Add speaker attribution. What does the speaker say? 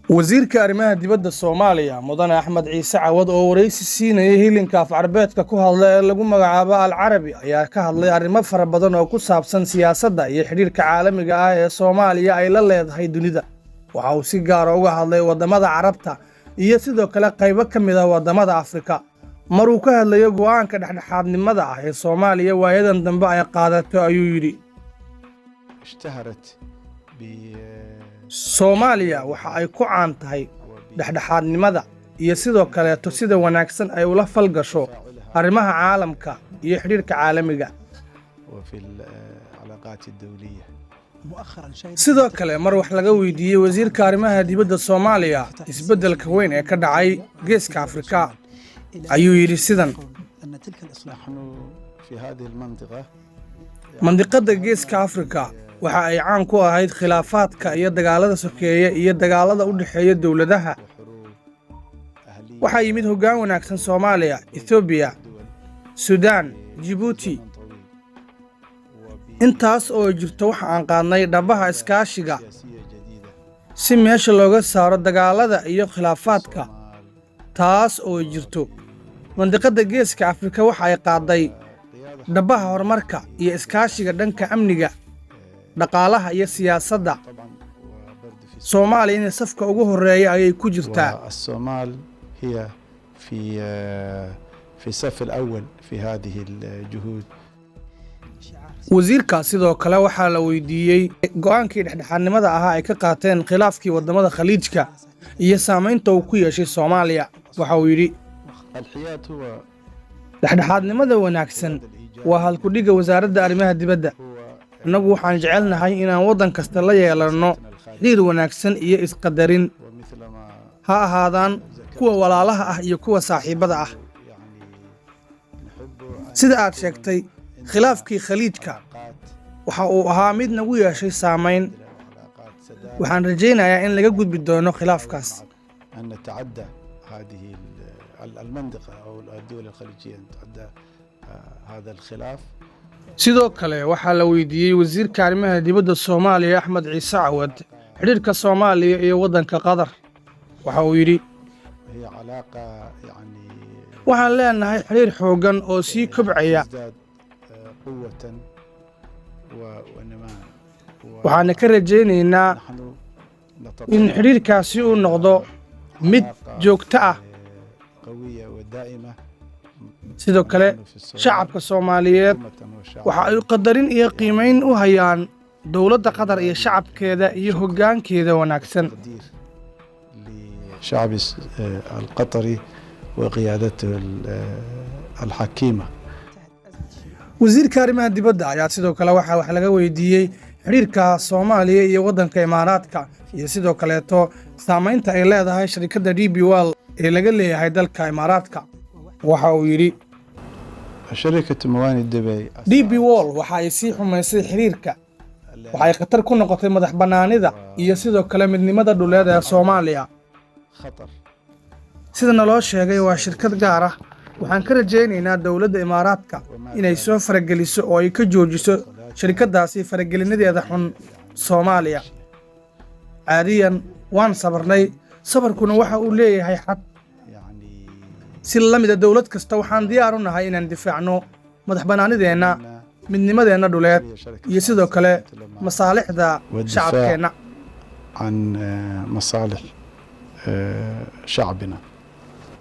Speaker 1: wasiirka arrimaha dibadda Soomaaliya Mudane Axmed Ciise Cawad oo wareysi siinayay hilinka Af-Carbeedka ku hadlay ee lagu magacaabo Al-Carabi ayaa ka hadlay arrimo fara badan oo ku saabsan siyaasadda iyo xiriirka caalamiga ah ee Soomaaliya ay la leedahay dunida. Waxa uu si gaar ah uga hadlay wadamada Carabta iyo sidoo kale qaybo ka mid ah wadamada Afrika. Mar uu ka hadlayo go'aanka dhexdhexaadnimada ah ee Soomaaliya waayadan dambe ay qaadato ayuu yiri Soomaaliya waxa ay ku caan tahay dhexdhexaadnimada iyo sidoo kale sida wanaagsan ay ula falgasho arrimaha caalamka iyo xiriirka caalamiga. sidoo kale mar wax laga weydiiyay wasiirka arrimaha dibadda Soomaaliya isbeddelka weyn ee ka dhacay geeska Afrika ayuu yiri sidan mandiqada geeska Afrika waxa ay caan ku ahayd khilaafaadka iyo dagaalada sokeeye iyo dagaalada u dhaxeeya dawladaha. waxa yimid hoggaan wanaagsan Soomaaliya, Ethiopia, Sudan, Djibouti. intaas oo jirto waxa aan qaadnay dhabaha iskaashiga si meesha looga saaro dagaalada iyo khilaafaadka. taas oo jirto mandiqada geeska Afrika waxa ay qaaday dhabaha horumarka iyo iskaashiga dhanka amniga, dhaqaalaha iyo siyaasadda. Soomaaliya in safka ugu horeeya ayay ku jirtaa.
Speaker 2: الصومال هي في الصف الأول في هذه الجهود.
Speaker 1: wasiirka sidoo kale waxa la weydiiyay go'aankii dhexdhexaadnimada ahaa ay ka qaateen khilaafkii wadamada Khaliijka iyo saameynta uu ku yeeshay Soomaaliya. waxa uu yiri dhexdhexaadnimada wanaagsan waa halku dhiga wasaaradda arrimaha dibadda. annagu waxaan jecelnahay inaan waddan kasta la yeelano xiriir wanaagsan iyo isqadarin, ha ahaadaan kuwa walaalaha ah iyo kuwa saaxiibada ah. sida aad sheegtay khilaafkii Khaliijka waxa uu ahaa mid nagu yeeshay saameyn. waxaan rajaynayaa in laga gudbi doono khilaafkaas.
Speaker 2: أن نتعدى هذه المنطقة أو الدول الخليجية أن تتعدى هذا الخلاف.
Speaker 1: sidoo kale waxa la weydiiyay wasiirka arrimaha dibadda Soomaaliya Axmed Ciise Cawad xiriirka Soomaaliya iyo waddanka Qatar. waxa uu yiri
Speaker 2: هي علاقة يعني
Speaker 1: waxaan leenahay xiriir xoogan oo sii kobcaya,
Speaker 2: قوة ونماء.
Speaker 1: waxaan ka rajaynaynaa in xiriirkaasi uu noqdo mid joogto ah.
Speaker 2: قوية ودائمة.
Speaker 1: sidoo kale shacabka Soomaaliyeed waxa ay qadarin iyo qiimeyn u hayaan dawladda Qatar iyo shacabkeeda iyo hoggaankeeda wanaagsan.
Speaker 2: للشعب القطري وقيادته الحكيمة.
Speaker 1: wasiirka arrimaha dibadda ayaa sidoo kale waxa wax laga weydiiyay xiriirka Soomaaliya iyo waddanka Imaaraadka iyo sidoo kale saameynta ay leedahay shirkadda DP World ee laga leeyahay dalka Imaaraadka. waxa uu yiri
Speaker 2: شركة موانئ دبي
Speaker 1: DP World waxa ay sii xumaysay xiriirka, waxa ay khatar ku noqotay madax bannaanida iyo sidoo kale midnimada dhuleed ee Soomaaliya.
Speaker 2: خطر.
Speaker 1: sida naloo sheegay waa shirkad gaar ah. waxaan ka rajaynaynaa dawladda Imaaraadka inay soo farageliso oo ay ka joojiso shirkadaasi faragelinadeeda xun Soomaaliya. caadiyan waan sabarnay, sabarkuna waxa uu leeyahay xad. si la mid ah dawlad kasta waxaan diyaar u nahay inaan difaacno madax bannaanideena, midnimadeena dhuleed iyo sidoo kale masaalixda shacabkeena.
Speaker 2: عن مصالح شعبنا.